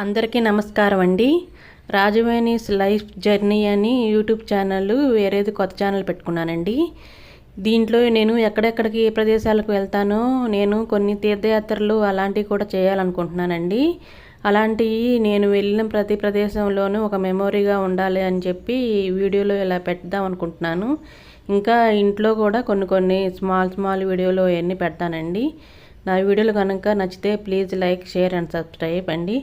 అందరికీ నమస్కారం అండి. రాజవేణిస్ లైఫ్ జర్నీ అని యూట్యూబ్ ఛానల్ వేరేది కొత్త ఛానల్ పెట్టుకున్నానండి. దీంట్లో నేను ఎక్కడెక్కడికి ఏ ప్రదేశాలకు వెళ్తానో నేను కొన్ని తీర్థయాత్రలు అలాంటివి కూడా చేయాలనుకుంటున్నానండి. అలాంటివి నేను వెళ్ళిన ప్రతి ప్రదేశంలోనూ ఒక మెమొరీగా ఉండాలి అని చెప్పి వీడియోలో ఇలా పెడదాం అనుకుంటున్నాను. ఇంకా ఇంట్లో కూడా కొన్ని స్మాల్ వీడియోలు అవన్నీ పెడతానండి. నా వీడియోలు కనుక నచ్చితే please like, share and subscribe అండి.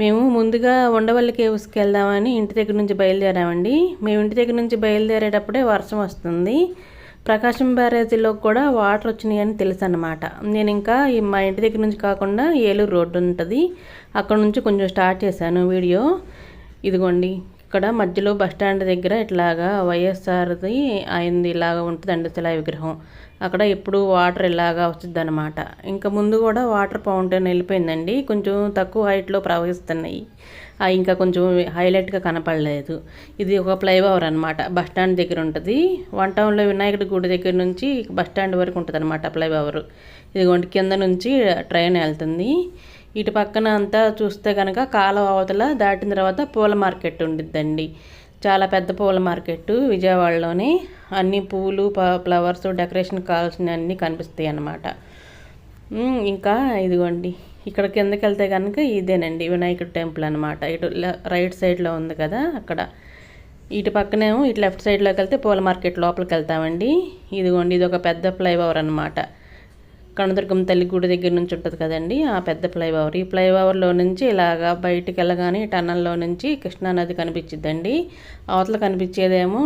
మేము ముందుగా ఉండవల్లి కేవ్స్కి వెళ్దామని ఇంటి దగ్గర నుంచి బయలుదేరామండి. మేము ఇంటి దగ్గర నుంచి బయలుదేరేటప్పుడే వర్షం వస్తుంది. ప్రకాశం బ్యారేజీలో కూడా వాటర్ వచ్చినాయని తెలుసు అన్నమాట. నేను ఇంకా మా ఇంటి దగ్గర నుంచి కాకుండా ఏలూరు రోడ్డు ఉంటుంది, అక్కడ నుంచి కొంచెం స్టార్ట్ చేశాను వీడియో. ఇదిగోండి, ఇక్కడ మధ్యలో బస్టాండ్ దగ్గర ఇట్లాగా వైఎస్ఆర్ది అయింది ఇలాగా ఉంటుందండి శిలా విగ్రహం. అక్కడ ఎప్పుడు వాటర్ ఇలాగా వస్తుంది అనమాట. ఇంకా ముందు కూడా వాటర్ ఫౌంటైన్ వెళ్ళిపోయిందండి, కొంచెం తక్కువ హైట్లో ప్రవహిస్తున్నాయి. ఇంకా కొంచెం హైలైట్గా కనపడలేదు. ఇది ఒక ఫ్లైఓవర్ అనమాట, బస్టాండ్ దగ్గర ఉంటుంది. వన్ టౌన్లో వినాయకుడి గుడి దగ్గర నుంచి బస్టాండ్ వరకు ఉంటుంది అనమాట ఫ్లైఓవర్. ఇదిగోండి, కింద నుంచి ట్రైన్ వెళ్తుంది. ఇటు పక్కన అంతా చూస్తే కనుక కాలువ అవతల దాటిన తర్వాత పూల మార్కెట్ ఉండిద్దండి. చాలా పెద్ద పూల మార్కెట్ విజయవాడలోనే. అన్ని పూలు, ఫ్లవర్స్, డెకరేషన్ కావాల్సిన అన్నీ కనిపిస్తాయి అన్నమాట. ఇంకా ఇదిగోండి, ఇక్కడ కిందకి వెళ్తే కనుక ఇదేనండి వినాయకుడి టెంపుల్ అనమాట. ఇటు రైట్ సైడ్లో ఉంది కదా అక్కడ. ఇటు పక్కనేమో ఇటు లెఫ్ట్ సైడ్లోకి వెళ్తే పూల మార్కెట్ లోపలికి వెళ్తామండి. ఇదిగోండి, ఇది ఒక పెద్ద ఫ్లైఓవర్ అనమాట. కనదుర్గం తల్లి గుడి దగ్గర నుంచి ఉంటుంది కదండి ఆ పెద్ద ఫ్లైఓవర్. ఈ ఫ్లైఓవర్లో నుంచి ఇలాగా బయటికి వెళ్ళగానే టన్నల్లో నుంచి కృష్ణానది కనిపించిద్దండి. అవతల కనిపించేదేమో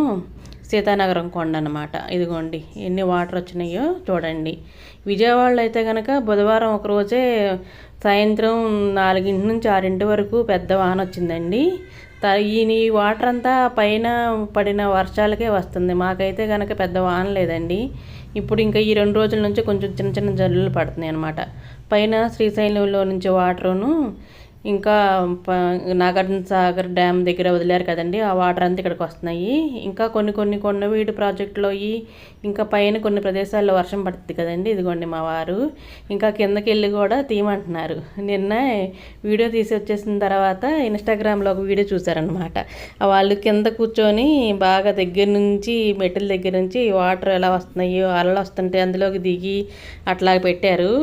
సీతానగరం కొండ అనమాట. ఇదిగోండి ఎన్ని వాటర్ వచ్చినాయో చూడండి. విజయవాడలో అయితే కనుక బుధవారం ఒకరోజే సాయంత్రం 4 నుంచి 6 వరకు పెద్ద వాన వచ్చిందండి. ఈ వాటర్ అంతా పైన పడిన వర్షాలకే వస్తుంది. మాకైతే కనుక పెద్ద వాన లేదండి. ఇప్పుడు ఇంకా ఈ 2 రోజుల నుంచి కొంచెం చిన్న జల్లులు పడుతున్నాయి అనమాట. పైన శ్రీశైలంలో నుంచి వాటరును, ఇంకా నాగార్జున సాగర్ డ్యామ్ దగ్గర వదిలేరు కదండి, ఆ వాటర్ అంతా ఇక్కడికి వస్తున్నాయి. ఇంకా కొన్ని కొండవీడు ప్రాజెక్టులో ఇంకా పైన కొన్ని ప్రదేశాల్లో వర్షం పడుతుంది కదండి. ఇదిగోండి మా వారు ఇంకా కిందకి వెళ్ళి కూడా తీయమంటున్నారు. నిన్న వీడియో తీసి వచ్చేసిన తర్వాత ఇన్స్టాగ్రామ్లో ఒక వీడియో చూసారనమాట. వాళ్ళు కింద కూర్చొని బాగా దగ్గర నుంచి మెట్ల దగ్గర నుంచి వాటర్ ఎలా వస్తున్నాయో అలలు వస్తుంటే అందులోకి దిగి అట్లా పెట్టారు.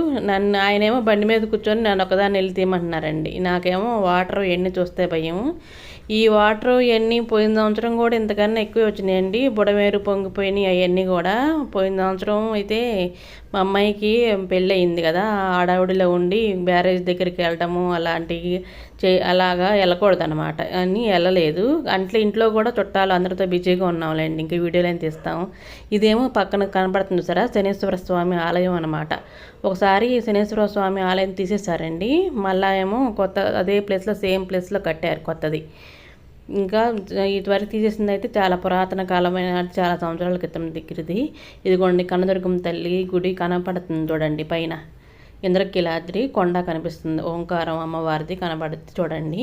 ఆయనేమో బండి మీద కూర్చొని నన్ను ఒకదాన్ని వెళ్ళి తీయమంటున్నారండి. నాకేమో వాటర్ ఎన్ని చూస్తే భయం. ఈ వాటర్ ఇవన్నీ పోయిన సంవత్సరం కూడా ఇంతకన్నా ఎక్కువ వచ్చినాయండి. బుడమేరు పొంగిపోయినాయి అవన్నీ కూడా. పోయిన సంవత్సరం అయితే మా అమ్మాయికి పెళ్ళి అయింది కదా, ఆడావిడిలో ఉండి బ్యారేజ్ దగ్గరికి వెళ్ళటము అలాంటివి అలాగా వెళ్ళకూడదు అనమాట అని వెళ్ళలేదు. అంటే ఇంట్లో కూడా చుట్టాలు అందరితో బిజీగా ఉన్నాంలేండి, ఇంక వీడియోలు ఏం తీస్తాం. ఇదేమో పక్కన కనపడుతుంది సరే శనేశ్వర స్వామి ఆలయం అనమాట. ఒకసారి శనేశ్వర స్వామి ఆలయం తీసేశారండి, మళ్ళా ఏమో కొత్త అదే ప్లేస్లో సేమ్ ప్లేస్లో కట్టారు కొత్తది. ఇంకా ఇటువరకు తీసేసింది అయితే చాలా పురాతన కాలమైన, చాలా సంవత్సరాల క్రితం దగ్గరది. ఇదిగోండి కనదుర్గం తల్లి గుడి కనపడుతుంది చూడండి. పైన ఇంద్రకీలాద్రి కొండ కనిపిస్తుంది, ఓంకారం అమ్మవారిది కనబడుతుంది చూడండి.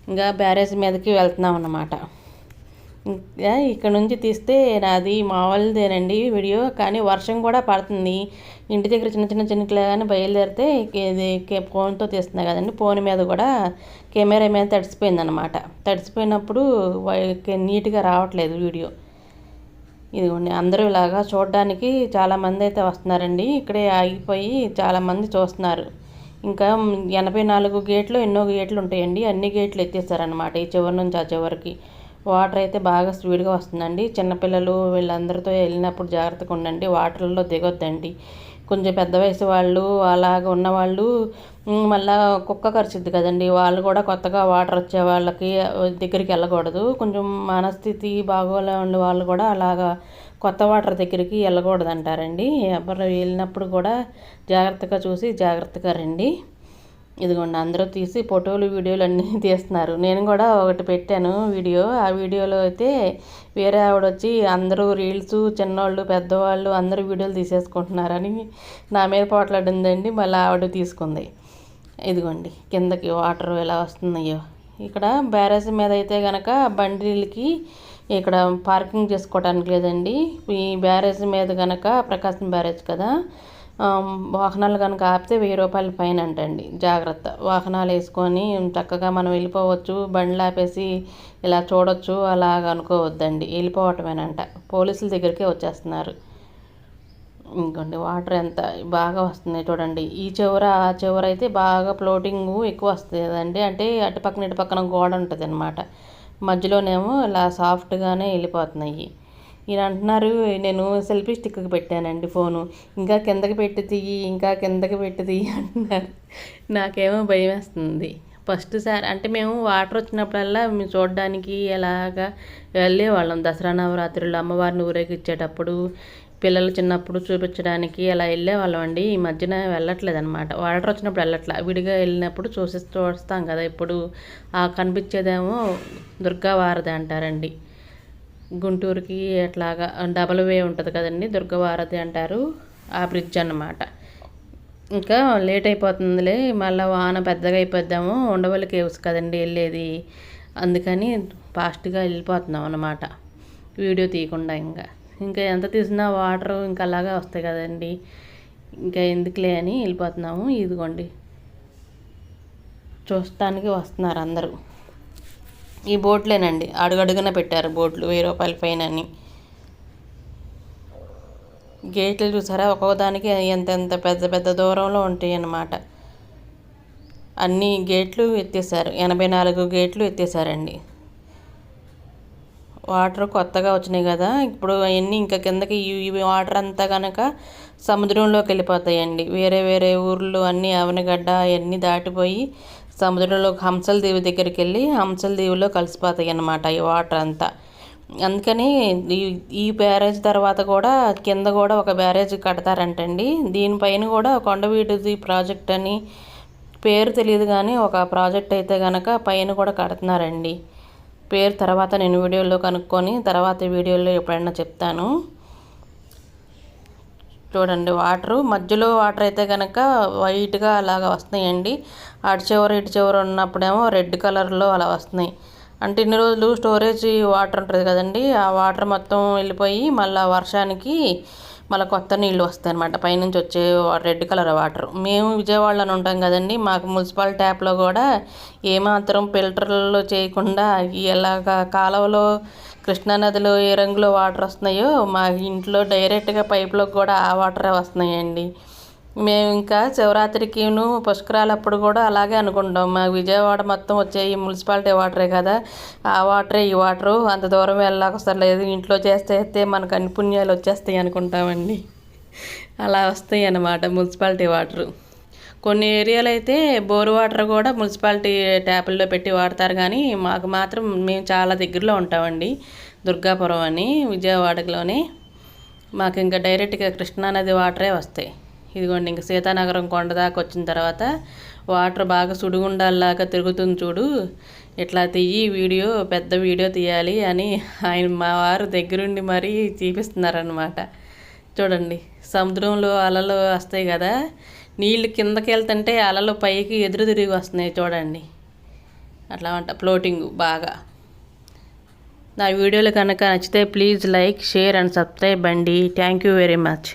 ఇంకా బ్యారేజ్ మీదకి వెళ్తున్నాం అన్నమాట. ఇంకా ఇక్కడ నుంచి తీస్తే నాది మామూలుదేనండి వీడియో, కానీ వర్షం కూడా పడుతుంది. ఇంటి దగ్గర చిన్నట్లాగానే బయలుదేరితే ఇది ఫోన్తో తీస్తున్నాయి కదండి, ఫోన్ మీద కూడా కెమెరా మీద తడిసిపోయింది అనమాట. తడిసిపోయినప్పుడు నీట్గా రావట్లేదు వీడియో. ఇదిగోండి, అందరూ ఇలాగా చూడడానికి చాలామంది అయితే వస్తున్నారండి. ఇక్కడే ఆగిపోయి చాలామంది చూస్తున్నారు. ఇంకా 84 గేట్లు ఎన్నో గేట్లు ఉంటాయండి, అన్ని గేట్లు ఎత్తేసారనమాట ఈ చివరి నుంచి ఆ చివరికి. వాటర్ అయితే బాగా స్పీడ్గా వస్తుందండి. చిన్నపిల్లలు వీళ్ళందరితో వెళ్ళినప్పుడు జాగ్రత్తగా ఉండండి, వాటర్లో దిగొద్దండి. కొంచెం పెద్ద వయసు వాళ్ళు అలాగ ఉన్నవాళ్ళు, మళ్ళీ కుక్క కరిచిద్ది కదండి, వాళ్ళు కూడా కొత్తగా వాటర్ వచ్చే వాళ్ళకి దగ్గరికి వెళ్ళకూడదు. కొంచెం మనస్థితి బాగోలే ఉండే వాళ్ళు కూడా అలాగా కొత్త వాటర్ దగ్గరికి వెళ్ళకూడదు అంటారండి. ఎవరు వెళ్ళినప్పుడు కూడా జాగ్రత్తగా చూసి జాగ్రత్తగా రండి. ఇదిగోండి, అందరూ తీసి ఫోటోలు వీడియోలు అన్నీ తీస్తున్నారు. నేను కూడా ఒకటి పెట్టాను వీడియో. ఆ వీడియోలో అయితే వేరే ఆవిడ వచ్చి అందరూ రీల్స్, చిన్నవాళ్ళు పెద్దవాళ్ళు అందరూ వీడియోలు తీసేసుకుంటున్నారని నా మీద పోట్లాడిందండి. మళ్ళీ ఆవిడ తీసుకుంది. ఇదిగోండి కిందకి వాటర్ ఎలా వస్తున్నాయో. ఇక్కడ బ్యారేజ్ మీద అయితే కనుక బండిలకి ఇక్కడ పార్కింగ్ చేసుకోవడానికి లేదండి. ఈ బ్యారేజ్ మీద కనుక ప్రకాశం బ్యారేజ్ కదా, వాహనాలు కనుక ఆపితే 1000 రూపాయల ఫైన్ అంటండి. జాగ్రత్త, వాహనాలు వేసుకొని చక్కగా మనం వెళ్ళిపోవచ్చు, బండ్లు ఆపేసి ఇలా చూడొచ్చు అలాగ అనుకోవద్దండి, వెళ్ళిపోవటమేనంట. పోలీసుల దగ్గరికే వచ్చేస్తున్నారు. ఇంకోండి వాటర్ ఎంత బాగా వస్తుంది చూడండి. ఈ చివర ఆ చివర అయితే బాగా ఫ్లోటింగ్ ఎక్కువ వస్తుంది కదండి, అంటే అటు పక్కన ఇటు పక్కన గోడ ఉంటుంది అనమాట. మధ్యలోనేమో ఇలా సాఫ్ట్గానే వెళ్ళిపోతున్నాయి. ఈయన అంటున్నారు నేను సెల్ఫీ స్టిక్కి పెట్టానండి ఫోను, ఇంకా కిందకి పెట్టి తీయి, ఇంకా కిందకి పెట్టి తీయి అంటున్నారు. నాకేమో భయం వేస్తుంది. ఫస్ట్ సారి అంటే మేము వాటర్ వచ్చినప్పుడల్లా మేము చూడడానికి ఎలాగా వెళ్ళేవాళ్ళం. దసరా నవరాత్రులు అమ్మవారిని ఊరేగించేటప్పుడు, పిల్లలు చిన్నప్పుడు చూపించడానికి అలా వెళ్ళేవాళ్ళం అండి. ఈ మధ్యన వెళ్ళట్లేదు అనమాట. వాటర్ వచ్చినప్పుడు వెళ్ళట్లా, విడిగా వెళ్ళినప్పుడు చూస్తాం కదా. ఇప్పుడు ఆ కనిపించేదేమో దుర్గా వారధి అంటారండి. గుంటూరుకి అట్లాగా డబల్ వే ఉంటుంది కదండి, దుర్గవారధి అంటారు. ఆ బ్రిడ్జ్ అన్నమాట. ఇంకా లేట్ అయిపోతుందిలే, మళ్ళీ వాన పెద్దగా అయిపోద్దాము, ఉండవల్లి కేవ్స్ కదండి వెళ్ళేది, అందుకని ఫాస్ట్గా వెళ్ళిపోతున్నాం అన్నమాట వీడియో తీయకుండా. ఇంకా ఎంత తీసినా వాటర్ ఇంకా అలాగే వస్తాయి కదండి, ఇంకా ఎందుకులే అని వెళ్ళిపోతున్నాము. ఇదిగోండి చూస్తానికి వస్తున్నారు అందరూ. ఈ బోట్లేనండి, అడుగడుగున పెట్టారు బోట్లు, 1000 రూపాయల ఫైన్ అని. గేట్లు చూసారా, ఒక్కొక్కదానికి ఎంతెంత పెద్ద పెద్ద దూరంలో ఉంటాయి అన్నమాట. అన్ని గేట్లు ఎత్తేసారు, 84 గేట్లు ఎత్తేసారండి. వాటర్ కొత్తగా వచ్చినాయి కదా, ఇప్పుడు అవన్నీ ఇంకా కిందకి ఈ వాటర్ అంతా కనుక సముద్రంలోకి వెళ్ళిపోతాయండి. వేరే వేరే ఊర్లు అన్నీ అవనగడ్డ అవన్నీ దాటిపోయి సముద్రంలోకి హంసల దీవి దగ్గరికి వెళ్ళి హంసల దీవిలో కలిసిపోతాయి అన్నమాట ఈ వాటర్ అంతా. అందుకని ఈ బ్యారేజ్ తర్వాత కూడా కింద కూడా ఒక బ్యారేజ్ కడతారంటండి. దీనిపైన కూడా కొండవీటిది ప్రాజెక్ట్ అని పేరు తెలియదు కానీ ఒక ప్రాజెక్ట్ అయితే కనుక పైన కూడా కడుతున్నారండి. పేరు తర్వాత నేను వీడియోలో కనుక్కొని తర్వాత వీడియోలో ఎప్పుడైనా చెప్తాను. చూడండి వాటరు, మధ్యలో వాటర్ అయితే కనుక వైట్గా అలాగా వస్తున్నాయండి. అటు చివర ఇటు చివర ఉన్నప్పుడేమో రెడ్ కలర్లో అలా వస్తున్నాయి. అంటే ఇన్ని రోజులు స్టోరేజ్ వాటర్ ఉంటుంది కదండి, ఆ వాటర్ మొత్తం వెళ్ళిపోయి మళ్ళీ వర్షానికి మళ్ళీ కొత్త నీళ్ళు వస్తాయి అన్నమాట, పైనుంచి వచ్చే రెడ్ కలర్ వాటర్. మేము విజయవాడలో ఉంటాం కదండి, మాకు మున్సిపల్ ట్యాప్లో కూడా ఏమాత్రం ఫిల్టర్లు చేయకుండా ఎలాగా కాలువలో కృష్ణానదిలో ఏ రంగులో వాటర్ వస్తున్నాయో మా ఇంట్లో డైరెక్ట్గా పైపులోకి కూడా ఆ వాటరే వస్తున్నాయండి. మేము ఇంకా శివరాత్రికిను పుష్కరాలప్పుడు కూడా అలాగే అనుకుంటాం, మా విజయవాడ మొత్తం వచ్చే ఈ మున్సిపాలిటీ వాటరే కదా, ఆ వాటరే ఈ వాటరు, అంత దూరం వెళ్ళక్కర్లేదు, ఇంట్లో చేస్తే మనకు అన్ని పుణ్యాలు వచ్చేస్తాయి అనుకుంటామండి. అలా వస్తాయి అన్నమాట మున్సిపాలిటీ వాటరు. కొన్ని ఏరియాలు అయితే బోర్ వాటర్ కూడా మున్సిపాలిటీ ట్యాపుల్లో పెట్టి వాడతారు, కానీ మాకు మాత్రం మేము చాలా దగ్గరలో ఉంటామండి, దుర్గాపురం అని విజయవాడలోనే. మాకు ఇంకా డైరెక్ట్గా కృష్ణానది వాటరే వస్తాయి. ఇదిగోండి ఇంక సీతానగరం కొండ దాకా వచ్చిన తర్వాత వాటర్ బాగా సుడిగుండాల్లాగా తిరుగుతుంది చూడు, ఇట్లా తీయి వీడియో, పెద్ద వీడియో తీయాలి అని ఆయన మా వారు దగ్గరుండి మరీ చూపిస్తున్నారనమాట. చూడండి సముద్రంలో అలలు వస్తాయి కదా, నీళ్ళు కిందకి వెళ్తుంటే అలలు పైకి ఎదురు తిరిగి వస్తున్నాయి చూడండి, అట్లా అంట ఫ్లోటింగ్ బాగా. నా వీడియోలు కనుక నచ్చితే please like, share and subscribe అండి. Thank you very much.